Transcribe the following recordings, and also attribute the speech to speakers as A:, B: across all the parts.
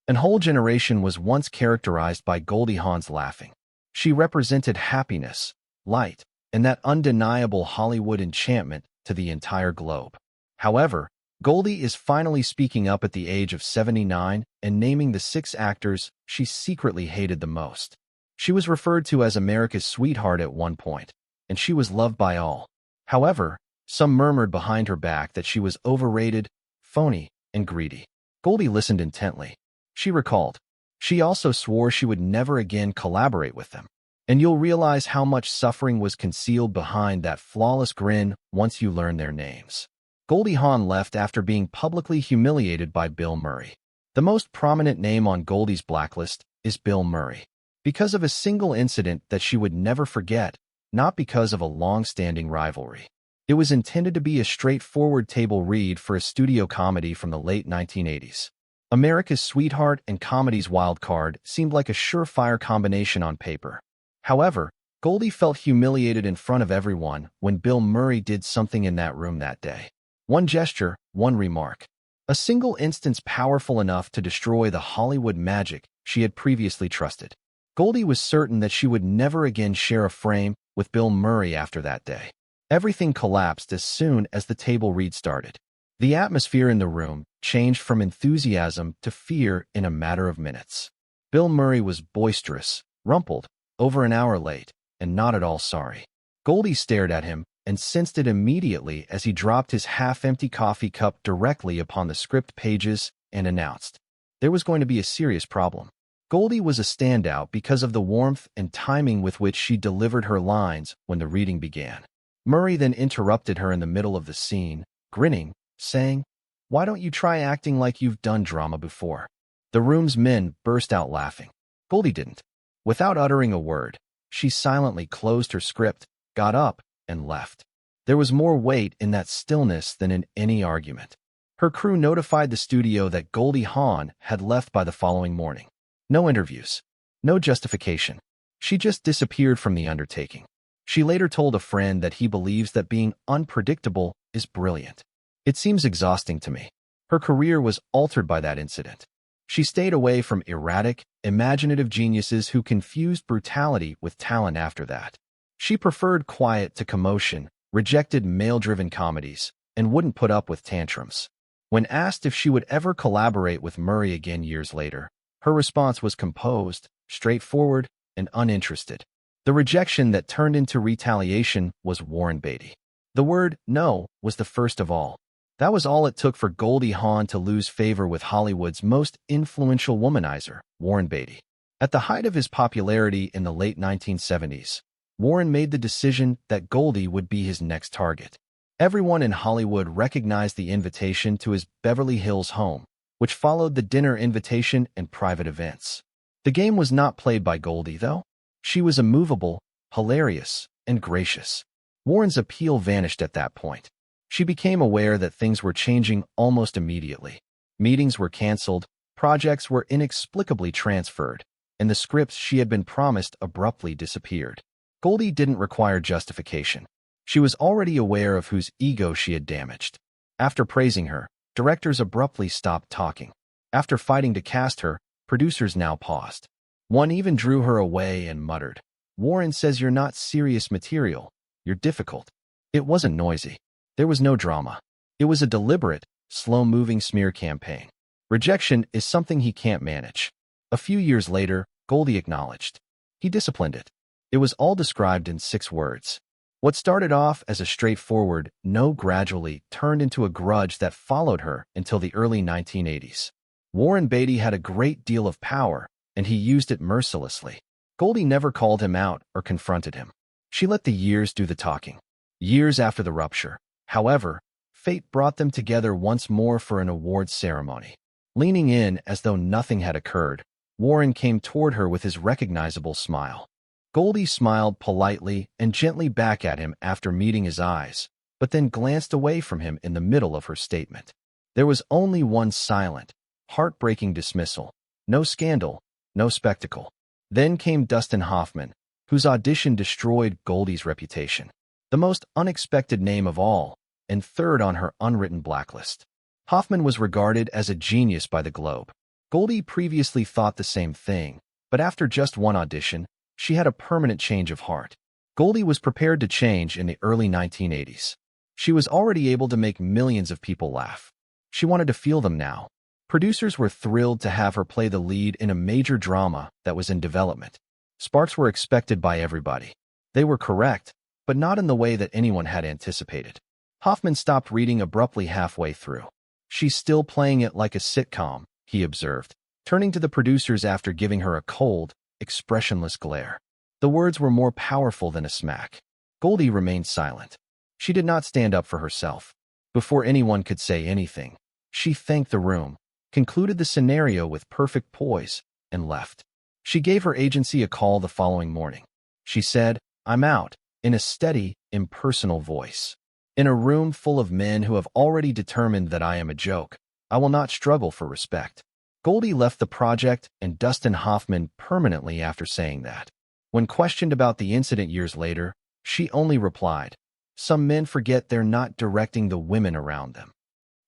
A: An whole generation was once characterized by Goldie Hawn's laughing. She represented happiness, light, and that undeniable Hollywood enchantment to the entire globe. However, Goldie is finally speaking up at the age of 79 and naming the 6 actors she secretly hated the most. She was referred to as America's sweetheart at one point, and she was loved by all. However, some murmured behind her back that she was overrated, phony, and greedy. Goldie listened intently. She recalled, she also swore she would never again collaborate with them. And you'll realize how much suffering was concealed behind that flawless grin once you learn their names. Goldie Hawn left after being publicly humiliated by Bill Murray. The most prominent name on Goldie's blacklist is Bill Murray, because of a single incident that she would never forget, not because of a long-standing rivalry. It was intended to be a straightforward table read for a studio comedy from the late 1980s. America's Sweetheart and comedy's wild card seemed like a surefire combination on paper. However, Goldie felt humiliated in front of everyone when Bill Murray did something in that room that day. One gesture, one remark. A single instance powerful enough to destroy the Hollywood magic she had previously trusted. Goldie was certain that she would never again share a frame with Bill Murray after that day. Everything collapsed as soon as the table read started. The atmosphere in the room changed from enthusiasm to fear in a matter of minutes. Bill Murray was boisterous, rumpled, over an hour late, and not at all sorry. Goldie stared at him and sensed it immediately as he dropped his half-empty coffee cup directly upon the script pages and announced, there was going to be a serious problem. Goldie was a standout because of the warmth and timing with which she delivered her lines when the reading began. Murray then interrupted her in the middle of the scene, grinning, saying, "Why don't you try acting like you've done drama before?" The room's men burst out laughing. Goldie didn't. Without uttering a word, she silently closed her script, got up, and left. There was more weight in that stillness than in any argument. Her crew notified the studio that Goldie Hawn had left by the following morning. No interviews. No justification. She just disappeared from the undertaking. She later told a friend that he believes that being unpredictable is brilliant. It seems exhausting to me. Her career was altered by that incident. She stayed away from erratic, imaginative geniuses who confused brutality with talent after that. She preferred quiet to commotion, rejected male-driven comedies, and wouldn't put up with tantrums. When asked if she would ever collaborate with Murray again years later, her response was composed, straightforward, and uninterested. The rejection that turned into retaliation was Warren Beatty. The word no was the first of all. That was all it took for Goldie Hawn to lose favor with Hollywood's most influential womanizer, Warren Beatty. At the height of his popularity in the late 1970s, Warren made the decision that Goldie would be his next target. Everyone in Hollywood recognized the invitation to his Beverly Hills home, which followed the dinner invitation and private events. The game was not played by Goldie, though. She was immovable, hilarious, and gracious. Warren's appeal vanished at that point. She became aware that things were changing almost immediately. Meetings were canceled, projects were inexplicably transferred, and the scripts she had been promised abruptly disappeared. Goldie didn't require justification. She was already aware of whose ego she had damaged. After praising her, directors abruptly stopped talking. After fighting to cast her, producers now paused. One even drew her away and muttered, "Warren says you're not serious material. You're difficult." It wasn't noisy. There was no drama. It was a deliberate, slow-moving smear campaign. Rejection is something he can't manage. A few years later, Goldie acknowledged. He disciplined it. It was all described in 6 words. What started off as a straightforward no gradually turned into a grudge that followed her until the early 1980s. Warren Beatty had a great deal of power, and he used it mercilessly. Goldie never called him out or confronted him. She let the years do the talking. Years after the rupture, however, fate brought them together once more for an awards ceremony. Leaning in as though nothing had occurred, Warren came toward her with his recognizable smile. Goldie smiled politely and gently back at him after meeting his eyes, but then glanced away from him in the middle of her statement. There was only one silent, heartbreaking dismissal. No scandal, no spectacle. Then came Dustin Hoffman, whose audition destroyed Goldie's reputation. The most unexpected name of all, and third on her unwritten blacklist. Hoffman was regarded as a genius by the Globe. Goldie previously thought the same thing, but after just one audition, she had a permanent change of heart. Goldie was prepared to change in the early 1980s. She was already able to make millions of people laugh. She wanted to feel them now. Producers were thrilled to have her play the lead in a major drama that was in development. Sparks were expected by everybody. They were correct, but not in the way that anyone had anticipated. Hoffman stopped reading abruptly halfway through. "She's still playing it like a sitcom," he observed, turning to the producers after giving her a cold, expressionless glare. The words were more powerful than a smack. Goldie remained silent. She did not stand up for herself. Before anyone could say anything, she thanked the room, concluded the scenario with perfect poise, and left. She gave her agency a call the following morning. She said, "I'm out," in a steady, impersonal voice. "In a room full of men who have already determined that I am a joke, I will not struggle for respect." Goldie left the project and Dustin Hoffman permanently after saying that. When questioned about the incident years later, she only replied, "Some men forget they're not directing the women around them."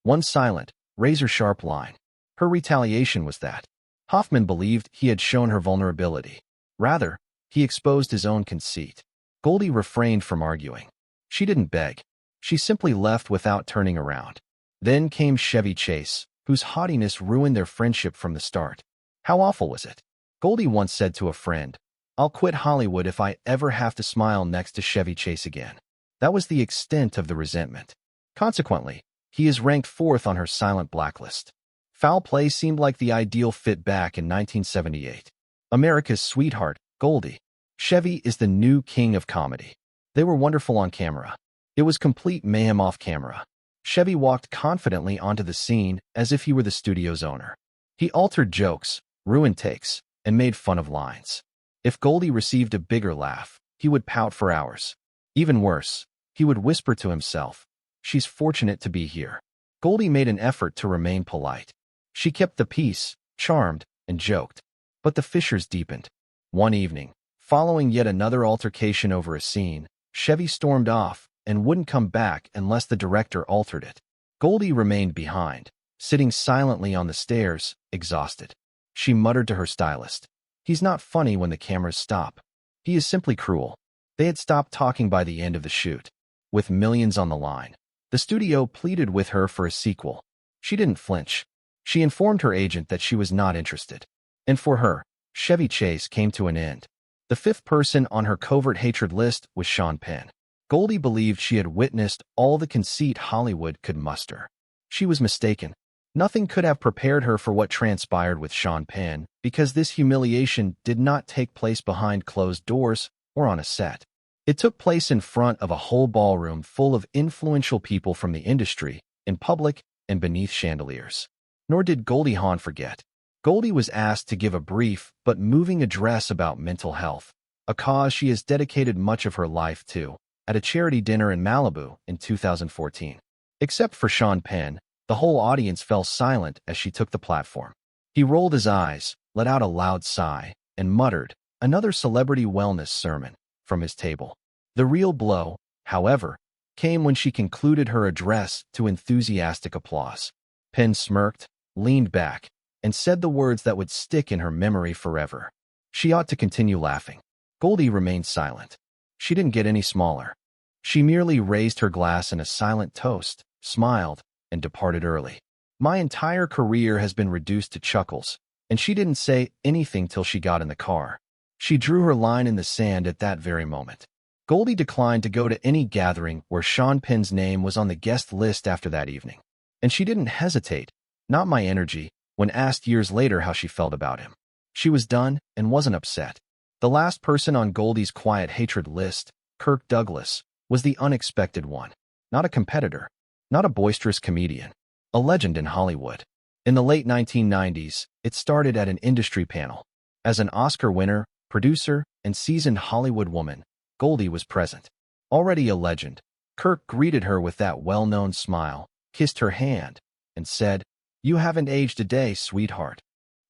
A: One silent, razor-sharp line. Her retaliation was that Hoffman believed he had shown her vulnerability. Rather, he exposed his own conceit. Goldie refrained from arguing. She didn't beg. She simply left without turning around. Then came Chevy Chase, whose haughtiness ruined their friendship from the start. How awful was it? Goldie once said to a friend, "I'll quit Hollywood if I ever have to smile next to Chevy Chase again." That was the extent of the resentment. Consequently, he is ranked 4th on her silent blacklist. Foul play seemed like the ideal fit back in 1978. America's sweetheart, Goldie. Chevy is the new king of comedy. They were wonderful on camera. It was complete mayhem off camera. Chevy walked confidently onto the scene as if he were the studio's owner. He altered jokes, ruined takes, and made fun of lines. If Goldie received a bigger laugh, he would pout for hours. Even worse, he would whisper to himself, "She's fortunate to be here." Goldie made an effort to remain polite. She kept the peace, charmed, and joked. But the fissures deepened. One evening, following yet another altercation over a scene, Chevy stormed off and wouldn't come back unless the director altered it. Goldie remained behind, sitting silently on the stairs, exhausted. She muttered to her stylist, "He's not funny when the cameras stop. He is simply cruel." They had stopped talking by the end of the shoot. With millions on the line, the studio pleaded with her for a sequel. She didn't flinch. She informed her agent that she was not interested. And for her, Chevy Chase came to an end. The 5th person on her covert hatred list was Sean Penn. Goldie believed she had witnessed all the conceit Hollywood could muster. She was mistaken. Nothing could have prepared her for what transpired with Sean Penn, because this humiliation did not take place behind closed doors or on a set. It took place in front of a whole ballroom full of influential people from the industry, in public and beneath chandeliers. Nor did Goldie Hawn forget. Goldie was asked to give a brief but moving address about mental health, a cause she has dedicated much of her life to, at a charity dinner in Malibu in 2014. Except for Sean Penn, the whole audience fell silent as she took the platform. He rolled his eyes, let out a loud sigh, and muttered, "Another celebrity wellness sermon," from his table. The real blow, however, came when she concluded her address to enthusiastic applause. Penn smirked, leaned back, and said the words that would stick in her memory forever. She ought to continue laughing. Goldie remained silent. She didn't get any smaller. She merely raised her glass in a silent toast, smiled, and departed early. My entire career has been reduced to chuckles, and she didn't say anything till she got in the car. She drew her line in the sand at that very moment. Goldie declined to go to any gathering where Sean Penn's name was on the guest list after that evening. And she didn't hesitate, not my energy, when asked years later how she felt about him. She was done and wasn't upset. The last person on Goldie's quiet hatred list, Kirk Douglas, was the unexpected one. Not a competitor, not a boisterous comedian, a legend in Hollywood. In the late 1990s, it started at an industry panel. As an Oscar winner, producer, and seasoned Hollywood woman, Goldie was present. Already a legend, Kirk greeted her with that well-known smile, kissed her hand, and said, "You haven't aged a day, sweetheart."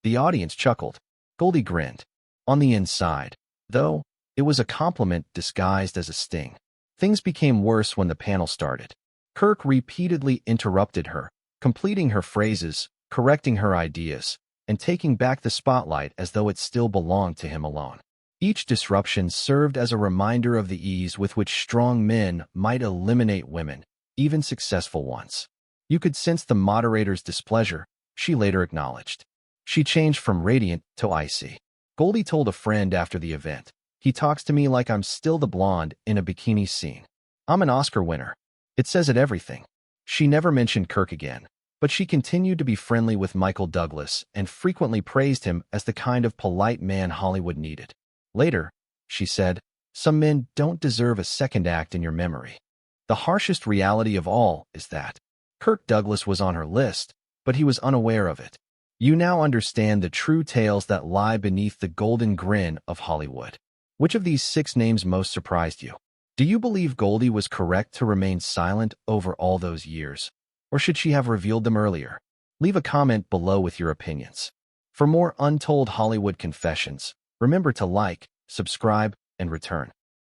A: The audience chuckled. Goldie grinned. On the inside, though, it was a compliment disguised as a sting. Things became worse when the panel started. Kirk repeatedly interrupted her, completing her phrases, correcting her ideas, and taking back the spotlight as though it still belonged to him alone. Each disruption served as a reminder of the ease with which strong men might eliminate women, even successful ones. You could sense the moderator's displeasure, she later acknowledged. She changed from radiant to icy. Goldie told a friend after the event, "He talks to me like I'm still the blonde in a bikini scene. I'm an Oscar winner." It says it everything. She never mentioned Kirk again, but she continued to be friendly with Michael Douglas and frequently praised him as the kind of polite man Hollywood needed. Later, she said, "Some men don't deserve a second act in your memory." The harshest reality of all is that Kirk Douglas was on her list, but he was unaware of it. You now understand the true tales that lie beneath the golden grin of Hollywood. Which of these 6 names most surprised you? Do you believe Goldie was correct to remain silent over all those years? Or should she have revealed them earlier? Leave a comment below with your opinions. For more untold Hollywood confessions, remember to like, subscribe, and return.